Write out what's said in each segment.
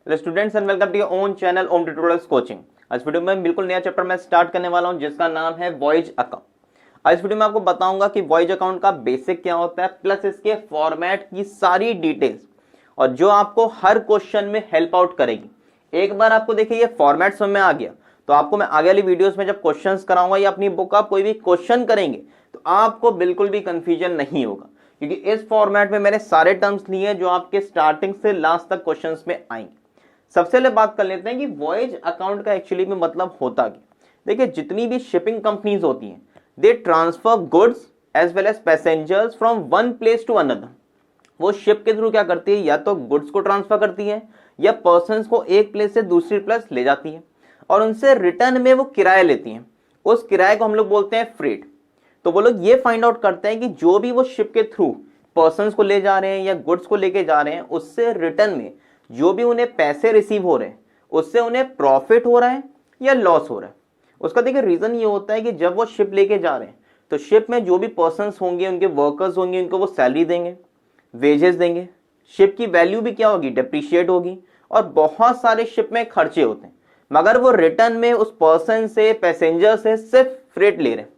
Students and welcome to your own channel Om tutorials coaching. आज video में बिल्कुल नया चैप्टर मैं स्टार्ट करने वाला हूं जिसका नाम है वॉयज अकाउंट। आज वीडियो में आपको बताऊंगा कि वॉयज अकाउंट का बेसिक क्या होता है प्लस इसके फॉर्मेट की सारी डिटेल्स और जो आपको हर क्वेश्चन में हेल्प आउट करेगी। एक बार आपको देखिए ये फॉर्मेट समझ में आ गया तो आपको मैं आगे वाली वीडियोस में जब क्वेश्चंस कराऊंगा या अपनी बुक का कोई भी क्वेश्चन करेंगे तो आपको बिल्कुल भी कंफ्यूजन नहीं होगा, क्योंकि इस फॉर्मेट में मैंने सारे टर्म्स लिए जो आपके स्टार्टिंग से लास्ट तक क्वेश्चंस में आएंगे। सबसे पहले बात कर लेते हैं कि वॉयज अकाउंट का एक्चुअली में मतलब होता क्या। देखिए जितनी भी शिपिंग कंपनीज होती हैं they transfer goods as well as passengers from one place to another. वो शिप के थ्रू क्या करती है, या तो गुड्स को ट्रांसफर करती है या पर्सन्स को एक प्लेस से दूसरी प्लेस ले जाती है और उनसे रिटर्न में वो किराया लेती हैं। उस किराए को हम लोग बोलते हैं फ्रेट। तो वो लोग ये फाइंड आउट करते हैं कि जो भी वो शिप के थ्रू पर्सन्स को ले जा रहे हैं या गुड्स को लेके जा रहे हैं उससे रिटर्न में जो भी उन्हें पैसे रिसीव हो रहे हैं उससे उन्हें प्रॉफिट हो रहा है या लॉस हो रहा है। उसका देखिए रीजन ये होता है कि जब वो शिप लेके जा रहे हैं तो शिप में जो भी पर्सन्स होंगे उनके वर्कर्स होंगे, उनको वो सैलरी देंगे, वेजेस देंगे। शिप की वैल्यू भी क्या होगी, डेप्रिशिएट होगी और बहुत सारे शिप में खर्चे होते हैं, मगर वो रिटर्न में उस पर्सन से पैसेंजर से सिर्फ फ्रेट ले रहे हैं।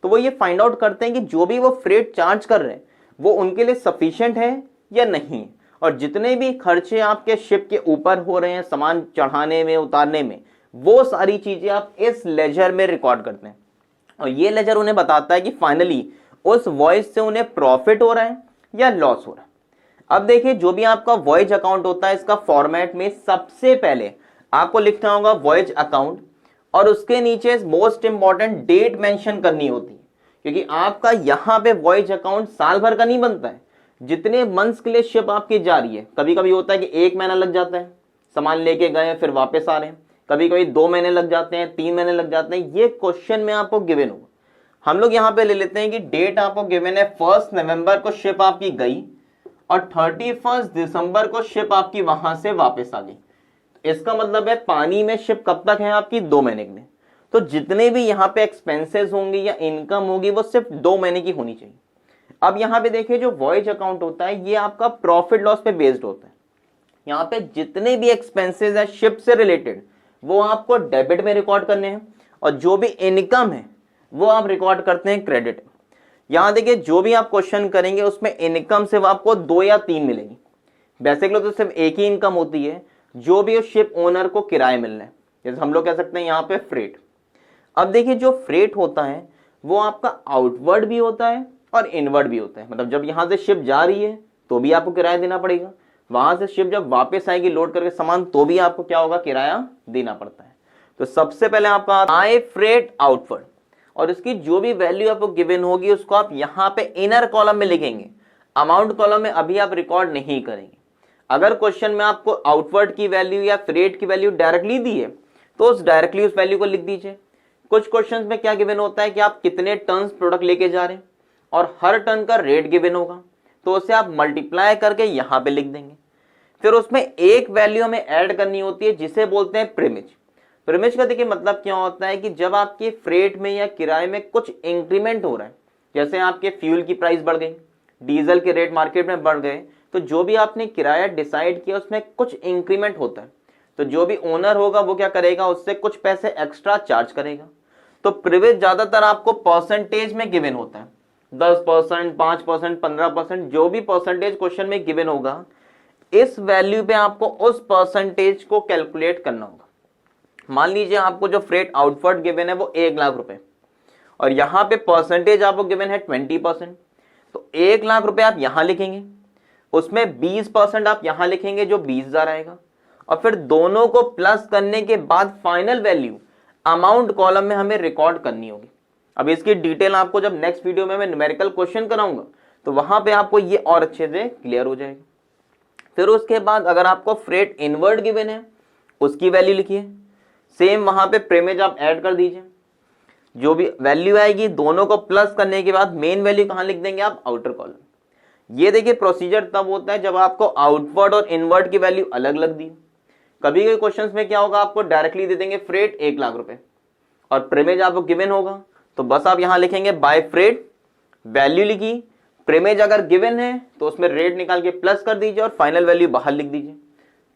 तो वो ये फाइंड आउट करते हैं कि जो भी वो फ्रेट चार्ज कर रहे हैं वो उनके लिए सफिशिएंट है या नहीं, और जितने भी खर्चे आपके शिप के ऊपर हो रहे हैं सामान चढ़ाने में उतारने में, वो सारी चीजें आप इस लेजर में रिकॉर्ड करते हैं और ये लेजर उन्हें बताता है कि फाइनली उस वॉयज से उन्हें प्रॉफिट हो रहा है या लॉस हो रहा है। अब देखिए जो भी आपका वॉयज अकाउंट होता है इसका फॉर्मेट में सबसे पहले आपको लिखना होगा वॉयज अकाउंट और उसके नीचे मोस्ट इंपॉर्टेंट डेट मेंशन करनी होती है, क्योंकि आपका यहां पे वॉयज अकाउंट साल भर का नहीं बनता है। जितने मंथ्स के लिए शिप आपकी जा रही है, कभी कभी होता है कि 1 महीना लग जाता है, सामान लेके गए फिर वापस आ रहे हैं, कभी कभी 2 महीने लग जाते हैं, 3 महीने लग जाते हैं। ये क्वेश्चन में आपको गिवन होगा। हम लोग यहाँ पे ले लेते हैं कि डेट आपको गिवन है 1 नवंबर को शिप आपकी गई और 31 दिसंबर को शिप आपकी वहां से वापस आ गई। इसका मतलब है पानी में शिप कब तक है आपकी, 2 महीने के लिए। तो जितने भी यहाँ पे एक्सपेंसेस होंगे या इनकम होगी वो सिर्फ 2 महीने की होनी चाहिए। अब यहाँ पे देखिए जो वॉयज अकाउंट होता है ये आपका प्रॉफिट लॉस पे बेस्ड होता है। यहाँ पे जितने भी एक्सपेंसेस है शिप से रिलेटेड वो आपको डेबिट में रिकॉर्ड करने हैं और जो भी इनकम है वो आप रिकॉर्ड करते हैं क्रेडिट। यहाँ देखिए जो भी आप क्वेश्चन करेंगे उसमें इनकम सिर्फ आपको 2 या 3 मिलेगी। बेसिकली तो सिर्फ एक ही इनकम होती है, जो भी उस शिप ओनर को किराए मिलना है, जैसे हम लोग कह सकते हैं यहाँ पे फ्रेट। अब देखिए जो फ्रेट होता है वो आपका आउटवर्ड भी होता है और इनवर्ड भी होता है। मतलब जब यहां से शिप जा रही है तो भी आपको किराया देना पड़ेगा, वहां से शिप जब वापस आएगी लोड करके सामान तो भी आपको क्या होगा, किराया देना पड़ता है। तो सबसे पहले आपका आए फ्रेट आउटवर्ड और इसकी जो भी वैल्यू आपको गिवन होगी उसको आप यहाँ पे इनर कॉलम में लिखेंगे। अमाउंट कॉलम में अभी आप रिकॉर्ड नहीं करेंगे। अगर क्वेश्चन में आपको आउटवर्ड की वैल्यू या फ्रेट की वैल्यू डायरेक्टली दी है तो उस डायरेक्टली उस वैल्यू को लिख दीजिए। कुछ क्वेश्चंस में क्या गिवन होता है कि आप कितने टन्स प्रोडक्ट लेके जा रहे हैं और हर टन का रेट गिवन होगा, तो उसे आप मल्टीप्लाई करके यहां पे लिख देंगे। फिर उसमें एक वैल्यू हमें ऐड करनी होती है जिसे बोलते हैं प्रीमिज। प्रीमिज का देखिए मतलब क्या होता है कि जब आपके फ्रेट में या किराए में कुछ इंक्रीमेंट हो रहा है, जैसे आपके फ्यूल की प्राइस बढ़ गई, डीजल के रेट मार्केट में बढ़ गए, तो जो भी आपने किराया डिसाइड किया उसमें कुछ इंक्रीमेंट होता है, तो जो भी ओनर होगा वो क्या करेगा, उससे कुछ पैसे एक्स्ट्रा चार्ज करेगा। तो प्रीमिज ज्यादातर आपको परसेंटेज में गिवन होता है, 10%, 5%, 15%, जो भी परसेंटेज क्वेश्चन में गिवन होगा इस वैल्यू पे आपको उस परसेंटेज को कैलकुलेट करना होगा। मान लीजिए आपको जो फ्रेट आउटवर्ड गिवन है वो 1 लाख रुपए और यहां पे परसेंटेज आपको गिवन है 20%, तो 1 लाख रुपए आप यहां लिखेंगे, उसमें 20% आप यहां लिखेंगे जो 20,000 आएगा और फिर दोनों को प्लस करने के बाद फाइनल वैल्यू अमाउंट कॉलम में हमें रिकॉर्ड करनी होगी। अब इसकी डिटेल आपको जब नेक्स्ट वीडियो में मैं न्यूमेरिकल क्वेश्चन कराऊंगा तो वहां पे आपको ये और अच्छे से क्लियर हो जाएगा। फिर उसके बाद अगर आपको फ्रेट इनवर्ड गिवन है उसकी वैल्यू लिखिए, सेम वहां पे प्रीमिज आप ऐड कर दीजिए, जो भी वैल्यू आएगी दोनों को प्लस करने के बाद मेन वैल्यू कहां लिख देंगे आप, आउटर कॉलम। ये देखिए प्रोसीजर तब होता है जब आपको आउटवर्ड और इनवर्ड की वैल्यू अलग लग दी। कभी कभी क्वेश्चंस में क्या होगा, आपको डायरेक्टली दे देंगे फ्रेट 1 लाख रुपए और प्रीमिज आपको गिवन होगा, तो बस आप यहां लिखेंगे बाय फ्रेट, वैल्यू लिखी, प्रीमिज अगर गिवन है तो उसमें रेट निकाल के प्लस कर दीजिए और फाइनल वैल्यू बाहर लिख दीजिए।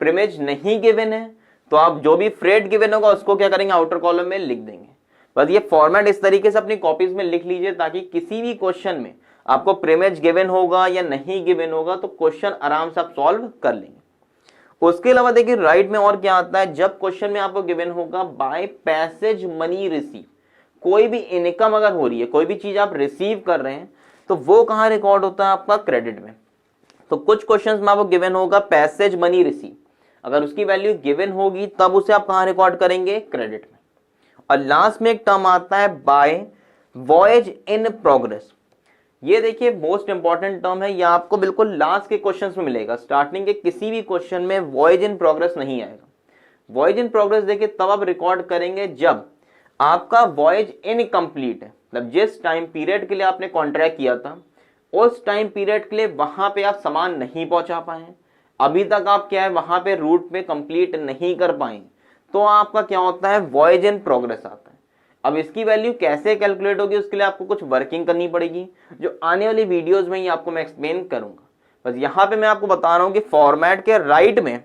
प्रीमिज नहीं गिवन है तो आप जो भी फ्रेट गिवन होगा उसको क्या करेंगे, आउटर कॉलम में लिख देंगे। बस ये फॉर्मेट इस तरीके से अपनी कॉपीज में लिख लीजिए ताकि किसी भी क्वेश्चन में आपको प्रीमिज गिवन होगा या नहीं गिवन होगा तो क्वेश्चन आराम से आप सॉल्व कर लेंगे। उसके अलावा देखिए राइट में और क्या आता है, जब क्वेश्चन में आपको गिवन होगा बाय पैसेज मनी रिसीव, कोई भी इनकम अगर हो रही है, कोई भी चीज आप रिसीव कर रहे हैं तो वो कहां रिकॉर्ड होता है, आपका क्रेडिट में। तो कुछ क्वेश्चंस में आपको गिवन होगा पैसेज मनी रिसीव, अगर उसकी वैल्यू गिवन होगी तब उसे आप कहां रिकॉर्ड करेंगे, क्रेडिट में। और लास्ट में एक टर्म आता है बाय वॉयज इन प्रोग्रेस। ये देखिए मोस्ट इंपॉर्टेंट टर्म है, ये आपको बिल्कुल लास्ट के क्वेश्चंस में मिलेगा, स्टार्टिंग के किसी भी क्वेश्चन में वॉयज इन प्रोग्रेस नहीं आएगा। वॉयज इन प्रोग्रेस देखिए तब आप रिकॉर्ड करेंगे जब आपका वॉयज इनकम्प्लीट है, मतलब जिस टाइम पीरियड के लिए आपने कॉन्ट्रैक्ट किया था उस टाइम पीरियड के लिए वहां पे आप सामान नहीं पहुंचा पाए, अभी तक आप क्या है वहां पे रूट पे कंप्लीट नहीं कर पाए, तो आपका क्या होता है, वॉयज इन प्रोग्रेस आता है। अब इसकी वैल्यू कैसे कैलकुलेट होगी उसके लिए आपको कुछ वर्किंग करनी पड़ेगी, जो आने वाली वीडियोस में ही आपको मैं एक्सप्लेन करूंगा। बस यहाँ पे मैं आपको बता रहा हूँ कि फॉर्मेट के राइट में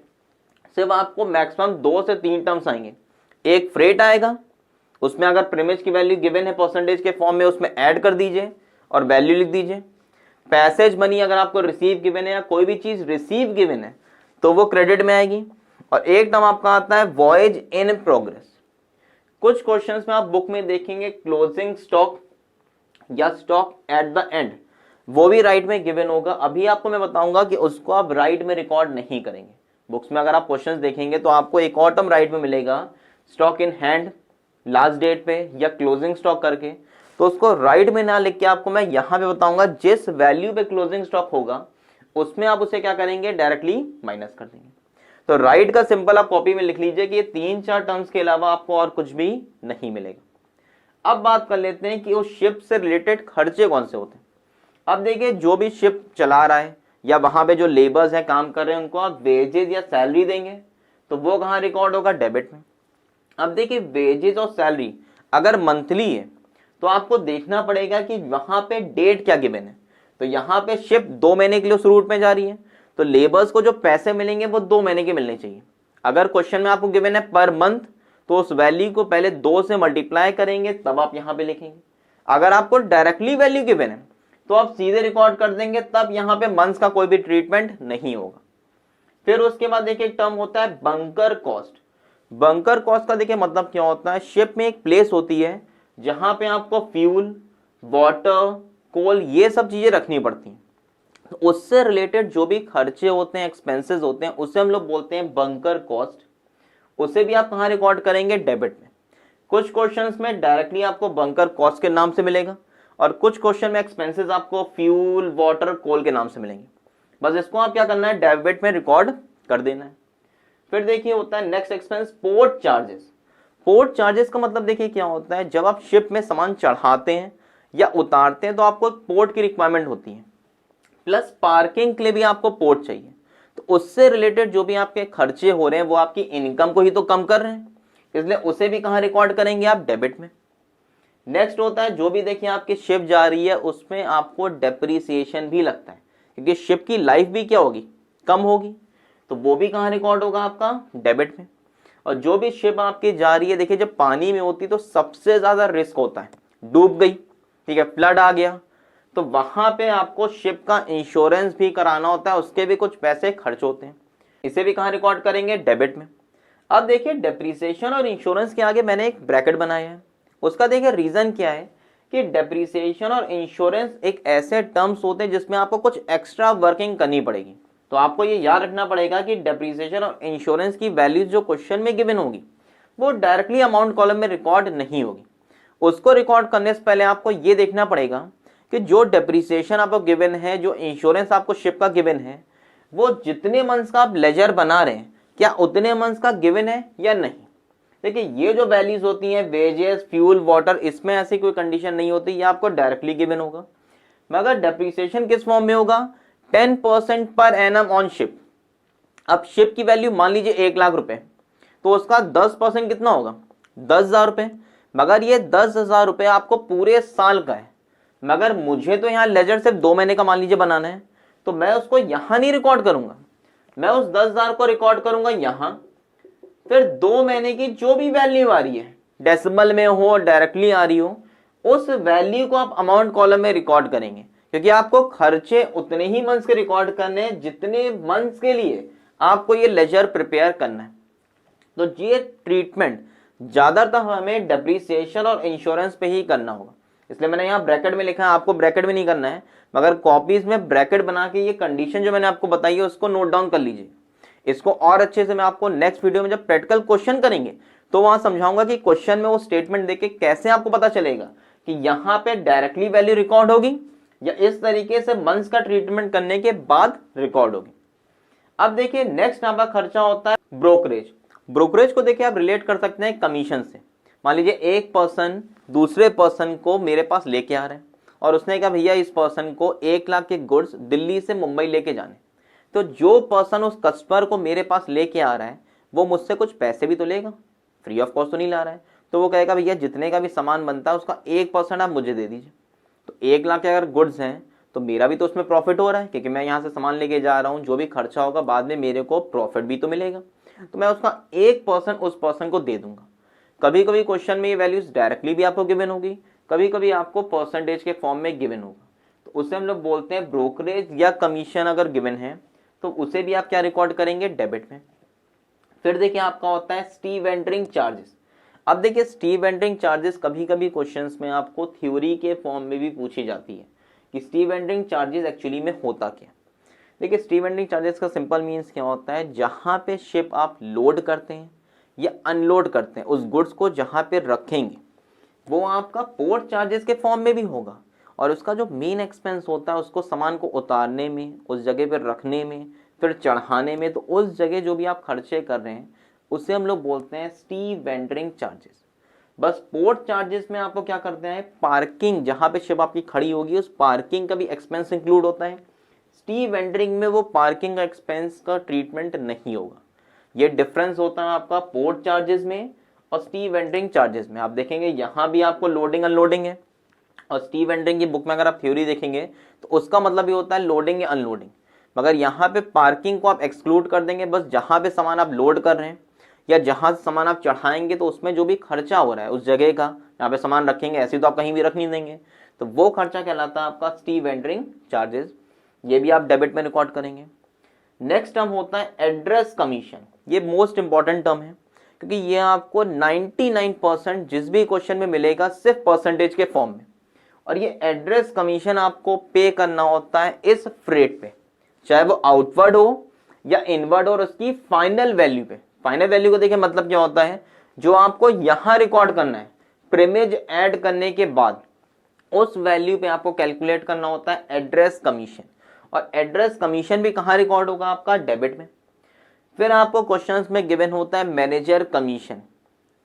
सिर्फ आपको मैक्सिमम 2 से 3 टर्म्स आएंगे। एक फ्रेट आएगा, उसमें अगर प्रीमिज की वैल्यू गिवन है परसेंटेज के फॉर्म में उसमें ऐड कर दीजिए और वैल्यू लिख दीजिए। पैसेज मनी अगर आपको रिसीव गिवन है या कोई भी चीज रिसीव गिवन है तो वो क्रेडिट में आएगी। और एक टर्म आपका आता है वॉयज इन प्रोग्रेस। कुछ क्वेश्चंस में आप बुक में देखेंगे क्लोजिंग स्टॉक या स्टॉक एट द एंड, वो भी राइट में गिवन होगा। अभी आपको मैं बताऊंगा कि उसको आप राइट में रिकॉर्ड नहीं करेंगे। बुक्स में अगर आप क्वेश्चंस देखेंगे तो आपको एक और टर्म राइट में मिलेगा, stock in hand last date पे या क्लोजिंग स्टॉक करके, तो उसको राइट में ना लिख के आपको मैं यहां पे बताऊंगा जिस वैल्यू पे क्लोजिंग स्टॉक होगा उसमें आप उसे क्या करेंगे, डायरेक्टली माइनस कर देंगे। तो राइट का सिंपल आप कॉपी में लिख लीजिए कि ये 3-4 टर्म्स के अलावा आपको और कुछ भी नहीं मिलेगा। अब बात कर लेते हैं कि उस शिप से रिलेटेड खर्चे कौन से होते हैं। अब देखिए जो भी शिप चला रहा है या वहां पे जो लेबर्स हैं काम कर रहे हैं उनको आप वेजेस या सैलरी देंगे तो वो कहां रिकॉर्ड होगा, डेबिट में। अब देखिए वेजेस और सैलरी अगर मंथली है तो आपको देखना पड़ेगा कि वहां पे डेट क्या गिवन है। तो यहाँ पे शिप 2 महीने के लिए उस रूट में जा रही है तो लेबर्स को जो पैसे मिलेंगे वो 2 महीने के मिलने चाहिए। अगर क्वेश्चन में आपको गिवन है पर मंथ तो उस वैल्यू को पहले 2 से मल्टीप्लाई करेंगे तब आप यहाँ पे लिखेंगे। अगर आपको डायरेक्टली वैल्यू गिवन है तो आप सीधे रिकॉर्ड कर देंगे, तब यहाँ पे मंथ्स का कोई भी ट्रीटमेंट नहीं होगा। फिर उसके बाद देखिए एक टर्म होता है बंकर कॉस्ट। बंकर कॉस्ट का देखिए मतलब क्या होता है, शिप में एक प्लेस होती है जहां पे आपको फ्यूल, वाटर, कोल ये सब चीजें रखनी पड़ती हैं। तो उससे रिलेटेड जो भी खर्चे होते हैं, एक्सपेंसेस होते हैं, उसे हम लोग बोलते हैं बंकर कॉस्ट। उसे भी आप कहां रिकॉर्ड करेंगे, डेबिट में। कुछ क्वेश्चंस में डायरेक्टली आपको बंकर कॉस्ट के नाम से मिलेगा और कुछ क्वेश्चन में एक्सपेंसेस आपको फ्यूल, वाटर, कोल के नाम से मिलेंगे। बस इसको आप क्या करना है, डेबिट में रिकॉर्ड कर देना है। फिर देखिए होता है next expense port charges. Port charges का मतलब देखिए क्या होता है, जब आप शिप में सामान चढ़ाते हैं या उतारते हैं तो आपको पोर्ट की रिक्वायरमेंट होती है, प्लस पार्किंग के लिए भी आपको पोर्ट चाहिए। तो उससे रिलेटेड जो भी आपके खर्चे हो रहे हैं वो आपकी इनकम को ही तो कम कर रहे हैं, इसलिए उसे भी कहां रिकॉर्ड करेंगे आप, डेबिट में। नेक्स्ट होता है जो भी देखिए आपकी शिप जा रही है उसमें आपको डेप्रिसिएशन भी लगता है, क्योंकि शिप की लाइफ भी क्या होगी, कम होगी, तो वो भी कहां रिकॉर्ड होगा आपका, डेबिट में। और जो भी शिप आपकी जा रही है, देखिए जब पानी में होती तो सबसे ज्यादा रिस्क होता है, डूब गई, ठीक है, फ्लड आ गया, तो वहां पे आपको शिप का इंश्योरेंस भी कराना होता है, उसके भी कुछ पैसे खर्च होते हैं, इसे भी कहां रिकॉर्ड करेंगे, डेबिट में। अब देखिए डेप्रिसिएशन और इंश्योरेंस के आगे मैंने एक ब्रैकेट बनाया है, उसका देखिए रीजन क्या है कि डेप्रिसिएशन और इंश्योरेंस एक ऐसे टर्म्स होते हैं जिसमें आपको कुछ एक्स्ट्रा वर्किंग करनी पड़ेगी। तो आपको ये याद रखना पड़ेगा कि डेप्रिसिएशन और इंश्योरेंस की वैल्यूज जो क्वेश्चन में गिवन होगी वो डायरेक्टली अमाउंट कॉलम में रिकॉर्ड नहीं होगी। उसको रिकॉर्ड करने से पहले आपको ये देखना पड़ेगा कि जो डेप्रिसिएशन आपको गिवन है, जो इंश्योरेंस आपको शिप का गिवन है, वो जितने मंथ्स का आप लेजर बना रहे हैं क्या उतने मंथ्स का गिवन है या नहीं। देखिए ये जो वैल्यूज होती हैं वेजेस, फ्यूल, वाटर, इसमें ऐसी कोई कंडीशन नहीं होती, ये आपको डायरेक्टली गिवन होगा। मगर डेप्रिसिएशन किस फॉर्म में होगा, 10% पर एनम ऑन शिप। अब शिप की वैल्यू मान लीजिए 1 लाख रुपए, तो उसका 10% कितना होगा, 10,000 रुपए। मगर ये 10,000 रुपए आपको पूरे साल का है, मगर मुझे तो यहाँ लेजर सिर्फ 2 महीने का मान लीजिए बनाना है, तो मैं उसको यहां नहीं रिकॉर्ड करूंगा, मैं उस 10,000 को रिकॉर्ड करूंगा यहां, फिर 2 महीने की जो भी वैल्यू आ रही है, डेसिमल में हो, डायरेक्टली आ रही हो, उस वैल्यू को आप अमाउंट कॉलम में रिकॉर्ड करेंगे, क्योंकि आपको खर्चे उतने ही मंथ्स के रिकॉर्ड करने हैं जितने मंथ्स के लिए आपको ये लेजर प्रिपेयर करना है। तो ये ट्रीटमेंट ज्यादातर हमें डेप्रिसिएशन और इंश्योरेंस पे ही करना होगा, इसलिए मैंने यहाँ ब्रैकेट में लिखा है। आपको ब्रैकेट में नहीं करना है, मगर कॉपीज में ब्रैकेट बना के ये कंडीशन जो मैंने आपको बताई है उसको नोट डाउन कर लीजिए। इसको और अच्छे से मैं आपको नेक्स्ट वीडियो में जब प्रैक्टिकल क्वेश्चन करेंगे तो वहां समझाऊंगा कि क्वेश्चन में वो स्टेटमेंट देके कैसे आपको पता चलेगा कि यहाँ पे डायरेक्टली वैल्यू रिकॉर्ड होगी या इस तरीके से मंथ्स का ट्रीटमेंट करने के बाद रिकॉर्ड होगी। अब देखिए नेक्स्ट आपका खर्चा होता है ब्रोकरेज। ब्रोकरेज को देखिए आप रिलेट कर सकते हैं कमीशन से। मान लीजिए एक पर्सन दूसरे पर्सन को मेरे पास लेके आ रहे हैं और उसने कहा भैया इस पर्सन को 1 लाख के गुड्स दिल्ली से मुंबई लेके जाने, तो जो पर्सन उस कस्टमर को मेरे पास लेके आ रहा है वो मुझसे कुछ पैसे भी तो लेगा, फ्री ऑफ कॉस्ट तो नहीं ला रहा है। तो वो कहेगा भैया जितने का भी सामान बनता है उसका 1% आप मुझे दे दीजिए। तो 1 लाख के अगर गुड्स हैं तो मेरा भी तो उसमें प्रॉफिट हो रहा है, क्योंकि मैं यहाँ से सामान लेके जा रहा हूँ, जो भी खर्चा होगा बाद में मेरे को प्रॉफिट भी तो मिलेगा। तो मैं उसका 1% उस पर्सन को दे दूंगा। कभी कभी क्वेश्चन में ये वैल्यूज डायरेक्टली भी आपको गिवन होगी, कभी कभी आपको परसेंटेज के फॉर्म में गिवन होगा, तो उसे हम लोग बोलते हैं ब्रोकरेज या कमीशन। अगर गिवन है तो उसे भी आप क्या रिकॉर्ड करेंगे, डेबिट में। फिर देखिए आपका होता है स्टीव एंटरिंग चार्जेस। अब देखिए स्टीव एंटरिंग चार्जेस कभी कभी क्वेश्चंस में आपको थ्योरी के फॉर्म में भी पूछी जाती है कि स्टीव एंटरिंग चार्जेस एक्चुअली में होता क्या। देखिए स्टीव एंटरिंग चार्जेस का सिंपल मीन्स क्या होता है, जहां पे शिप आप लोड करते हैं या अनलोड करते हैं, उस गुड्स को जहां पे रखेंगे वो आपका पोर्ट चार्जेस के फॉर्म में भी होगा, और उसका जो मेन एक्सपेंस होता है उसको सामान को उतारने में, उस जगह पर रखने में, फिर चढ़ाने में, तो उस जगह जो भी आप खर्चे कर रहे हैं उसे हम लोग बोलते हैं Steve entering charges. Bus port charges में आपको क्या करते हैं, पार्किंग, जहां पे शिप आपकी खड़ी होगी उस पार्किंग का भी एक्सपेंस इंक्लूड होता है। स्टीव एंटरिंग में वो पार्किंग का एक्सपेंस का ट्रीटमेंट नहीं होगा। ये डिफरेंस होता है आपका पोर्ट चार्जेस में और स्टीव एंटरिंग चार्जेस में। आप देखेंगे यहाँ भी आपको लोडिंग अनलोडिंग है, और स्टीव एंटरिंग की बुक में अगर आप थ्योरी देखेंगे तो उसका मतलब ये होता है लोडिंग या अनलोडिंग, मगर यहाँ पे पार्किंग को आप एक्सक्लूड कर देंगे। बस जहां पे सामान आप लोड कर रहे हैं या जहां सामान आप चढ़ाएंगे तो उसमें जो भी खर्चा हो रहा है उस जगह का, यहाँ पे सामान रखेंगे, ऐसे तो आप कहीं भी रख नहीं देंगे, तो वो खर्चा कहलाता है आपका स्टीव एंटरिंग चार्जेस। ये भी आप डेबिट में रिकॉर्ड करेंगे। नेक्स्ट टर्म होता है एड्रेस कमीशन। ये मोस्ट इंपॉर्टेंट टर्म है, क्योंकि ये आपको 99% जिस भी क्वेश्चन में मिलेगा सिर्फ परसेंटेज के फॉर्म में, और ये एड्रेस कमीशन आपको पे करना होता है इस फ्रेट पे, चाहे वो आउटवर्ड हो या इनवर्ड, और उसकी फाइनल वैल्यू पे। फाइनल वैल्यू को देखिए मतलब क्या होता है, जो आपको यहां रिकॉर्ड करना है, प्रीमिज ऐड करने के बाद उस वैल्यू पे आपको कैलकुलेट करना होता है एड्रेस कमीशन। और एड्रेस कमीशन भी कहां रिकॉर्ड होगा, आपका डेबिट में। फिर आपको क्वेश्चंस में गिवन होता है मैनेजर कमीशन,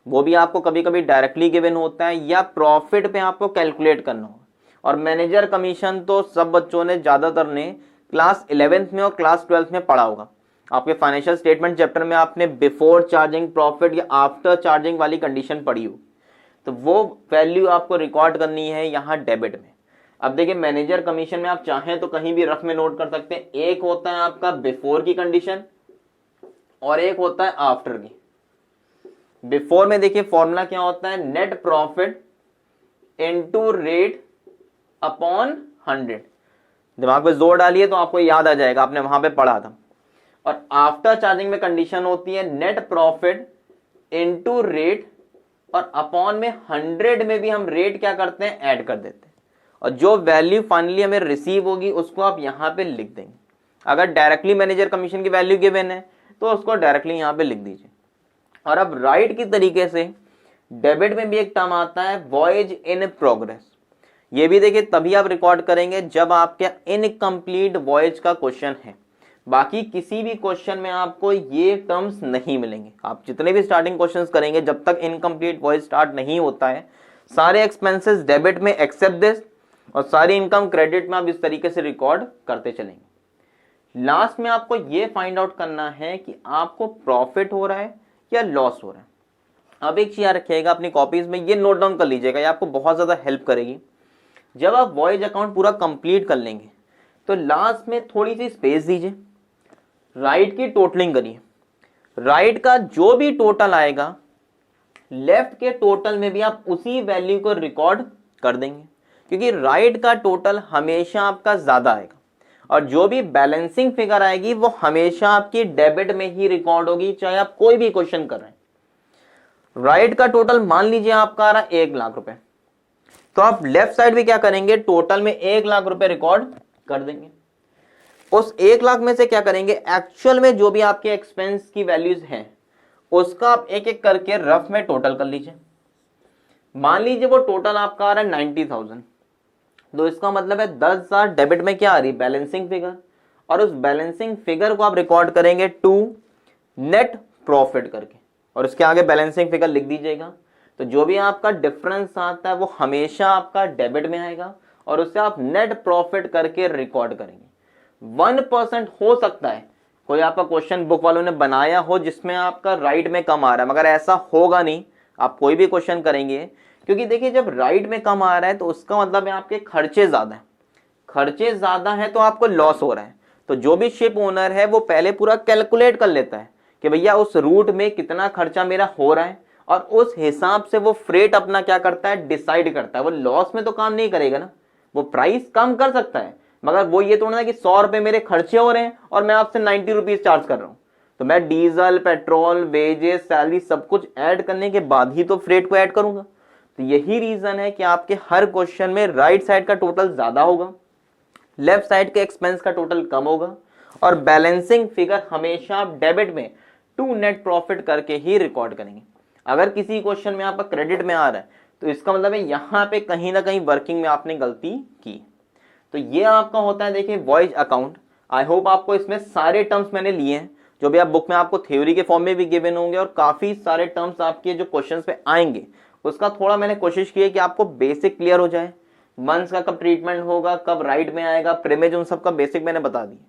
वो भी आपको कभी कभी डायरेक्टली गिवन होता है या प्रॉफिट पे आपको कैलकुलेट करना होगा। और मैनेजर कमीशन तो सब बच्चों ने, ज्यादातर ने क्लास 11th में और क्लास 12th में पढ़ा होगा। आपके फाइनेंशियल स्टेटमेंट चैप्टर में आपने बिफोर चार्जिंग प्रॉफिट या आफ्टर चार्जिंग वाली कंडीशन पढ़ी हो, तो वो वैल्यू आपको रिकॉर्ड करनी है यहाँ डेबिट में। अब देखिए मैनेजर कमीशन में आप चाहें तो कहीं भी रफ में नोट कर सकते हैं। एक होता है आपका बिफोर की कंडीशन और एक होता है आफ्टर की। बिफोर में देखिए फॉर्मूला क्या होता है, net profit into rate upon 100। दिमाग पे जोर डालिए तो आपको याद आ जाएगा, आपने वहां पे पढ़ा था। और आफ्टर चार्जिंग में कंडीशन होती है नेट प्रॉफिट इनटू रेट, और अपॉन में 100 में भी हम रेट क्या करते हैं, ऐड कर देते हैं, और जो वैल्यू फाइनली हमें रिसीव होगी उसको आप यहां पे लिख देंगे। अगर डायरेक्टली मैनेजर कमीशन की वैल्यू गिवन है तो उसको डायरेक्टली यहां पे लिख दीजिए। और अब राइट की तरीके से डेबिट में भी एक टर्म आता है वॉयज इन प्रोग्रेस। ये भी देखिए तभी आप रिकॉर्ड करेंगे जब आपके इनकम्प्लीट वॉयज का क्वेश्चन है। बाकी किसी भी क्वेश्चन में आपको ये टर्म्स नहीं मिलेंगे। आप जितने भी स्टार्टिंग क्वेश्चंस करेंगे, जब तक इनकम्प्लीट वॉयज स्टार्ट नहीं होता है, सारे एक्सपेंसेस डेबिट में एक्सेप्ट दिस, और सारी इनकम क्रेडिट में आप इस तरीके से रिकॉर्ड करते चलेंगे। लास्ट में आपको ये फाइंड आउट करना है कि आपको प्रॉफिट हो रहा है या लॉस हो रहा है। अब एक चीज याद रखिएगा, अपनी कॉपीज में ये नोट डाउन कर लीजिएगा, ये आपको बहुत ज्यादा हेल्प करेगी। जब आप वॉयज अकाउंट पूरा कंप्लीट कर लेंगे तो लास्ट में थोड़ी सी स्पेस दीजिए, राइट की टोटलिंग करिए, राइट का जो भी टोटल आएगा लेफ्ट के टोटल में भी आप उसी वैल्यू को रिकॉर्ड कर देंगे, क्योंकि राइट का टोटल हमेशा आपका ज्यादा आएगा और जो भी बैलेंसिंग फिगर आएगी वो हमेशा आपकी डेबिट में ही रिकॉर्ड होगी, चाहे आप कोई भी क्वेश्चन कर रहे हैं। राइट का टोटल मान लीजिए आपका आ रहा है 1 लाख रुपए, तो आप लेफ्ट साइड भी क्या करेंगे, टोटल में 1 लाख रुपए रिकॉर्ड कर देंगे। उस 1 लाख में से क्या करेंगे, एक्चुअल में जो भी आपके एक्सपेंस की वैल्यूज हैं उसका आप एक एक करके रफ में टोटल कर लीजिए। मान लीजिए वो टोटल आपका आ रहा है 90,000, तो इसका मतलब है 10,000 डेबिट में क्या आ रही, बैलेंसिंग फिगर, और उस बैलेंसिंग फिगर को आप रिकॉर्ड करेंगे टू नेट प्रॉफिट करके, और उसके आगे बैलेंसिंग फिगर लिख दीजिएगा। तो जो भी आपका डिफरेंस आता है वो हमेशा आपका डेबिट में आएगा और उससे आप नेट प्रॉफिट करके रिकॉर्ड करेंगे। 1% हो सकता है कोई आपका क्वेश्चन बुक वालों ने बनाया हो जिसमें आपका राइट में कम आ रहा है, मगर ऐसा होगा नहीं। आप कोई भी क्वेश्चन करेंगे, क्योंकि देखिए जब राइट में कम आ रहा है तो उसका मतलब है आपके खर्चे ज्यादा है, खर्चे ज्यादा है तो आपको लॉस हो रहा है। तो जो भी शिप ओनर है वो पहले पूरा कैलकुलेट कर लेता है कि भैया उस रूट में कितना खर्चा मेरा हो रहा है, और उस हिसाब से वो फ्रेट अपना क्या करता है, डिसाइड करता है। वो लॉस में तो काम नहीं करेगा ना, वो प्राइस कम कर सकता है, मगर वो ये थोड़ा ना कि 100 रुपए मेरे खर्चे हो रहे हैं और मैं आपसे 90 रुपीज चार्ज कर रहा हूं, तो मैं डीजल, पेट्रोल, वेजेस, सैलरी सब कुछ ऐड करने के बाद ही तो फ्रेट को ऐड करूंगा। तो यही रीजन है कि आपके हर क्वेश्चन में राइट साइड का टोटल ज्यादा होगा, लेफ्ट साइड के एक्सपेंस का टोटल कम होगा, और बैलेंसिंग फिगर हमेशा आप डेबिट में टू नेट प्रॉफिट करके ही रिकॉर्ड करेंगे। अगर किसी क्वेश्चन में आपका क्रेडिट में आ रहा है तो इसका मतलब है यहां पे कहीं ना कहीं वर्किंग में आपने गलती की। तो ये आपका होता है देखिए वॉइज अकाउंट। आई होप आपको इसमें सारे टर्म्स मैंने लिए हैं जो भी आप बुक में आपको थ्योरी के फॉर्म में भी गिवन होंगे, और काफी सारे टर्म्स आपके जो क्वेश्चंस पे आएंगे उसका थोड़ा मैंने कोशिश की है कि आपको बेसिक क्लियर हो जाए। मंथ्स का कब ट्रीटमेंट होगा, कब राइट में आएगा, प्रीमेज, उन सब का बेसिक मैंने बता दिया।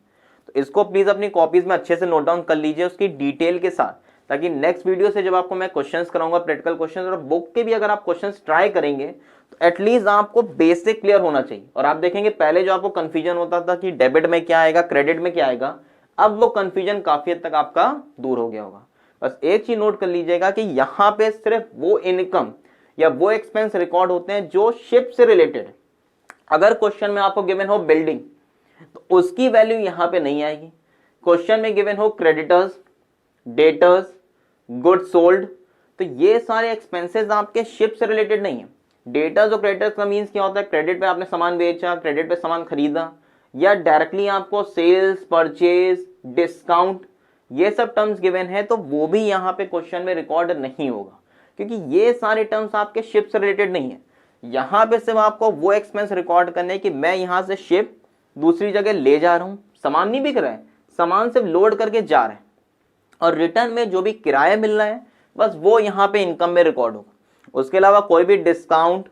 तो इसको प्लीज अपनी कॉपीज में अच्छे से नोट डाउन कर लीजिए उसकी डिटेल के साथ, ताकि नेक्स्ट वीडियो से जब आपको मैं क्वेश्चंस कराऊंगा प्रैक्टिकल क्वेश्चंस, और बुक के भी अगर आप क्वेश्चंस ट्राई करेंगे तो एटलीस्ट आपको बेसिक क्लियर होना चाहिए। और आप देखेंगे पहले जो आपको कंफ्यूजन होता था कि डेबिट में क्या आएगा, क्रेडिट में क्या आएगा, अब वो कंफ्यूजन काफी हद तक आपका दूर हो गया होगा। बस एक चीज नोट कर लीजिएगा कि यहाँ पे सिर्फ वो इनकम या वो एक्सपेंस रिकॉर्ड होते हैं जो शिप से रिलेटेड है। अगर क्वेश्चन में आपको गिवन हो बिल्डिंग तो उसकी वैल्यू यहां पे नहीं आएगी। क्वेश्चन में गिवन हो क्रेडिटर्स, डेटर्स, गुड्स सोल्ड, तो ये सारे एक्सपेंसेस आपके शिप से रिलेटेड नहीं है। डेटर्स और क्रेडिटर्स का मींस क्या होता है, क्रेडिट पे आपने सामान बेचा, क्रेडिट पे सामान खरीदा, या डायरेक्टली आपको सेल्स, परचेज, डिस्काउंट, ये सब टर्म्स गिवन है तो वो भी यहाँ पे क्वेश्चन में रिकॉर्ड नहीं होगा, क्योंकि ये सारे टर्म्स आपके शिप से रिलेटेड नहीं है। यहां पे सिर्फ आपको वो एक्सपेंस रिकॉर्ड करने कि मैं यहां से शिप दूसरी जगह ले जा रहा हूं, सामान नहीं बिक रहा है, सामान सिर्फ लोड करके जा रहा है, और रिटर्न में जो भी किराया मिल रहा है बस वो यहां पे इनकम में रिकॉर्ड होगा। उसके अलावा कोई भी discount,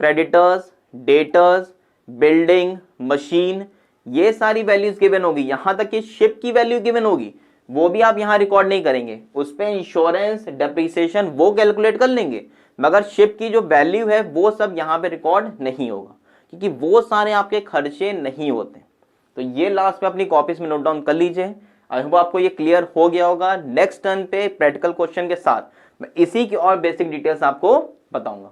creditors, debtors, building, machine, ये सारी वैल्यूज गिवन होगी, यहां तक कि शिप की वैल्यू गिवन होगी, वो भी आप यहां रिकॉर्ड नहीं करेंगे। उस पे इंश्योरेंस, डेप्रिसिएशन वो कैलकुलेट कर लेंगे, मगर शिप की जो वैल्यू है वो सब यहां पे रिकॉर्ड नहीं होगा, क्योंकि वो सारे आपके खर्चे नहीं होते। तो ये लास्ट में अपनी कॉपीज में नोट डाउन कर लीजिए। आई होप आपको ये क्लियर हो गया होगा। नेक्स्ट टर्न पे प्रैक्टिकल क्वेश्चन के साथ मैं इसी की और बेसिक डिटेल्स आपको बताऊंगा।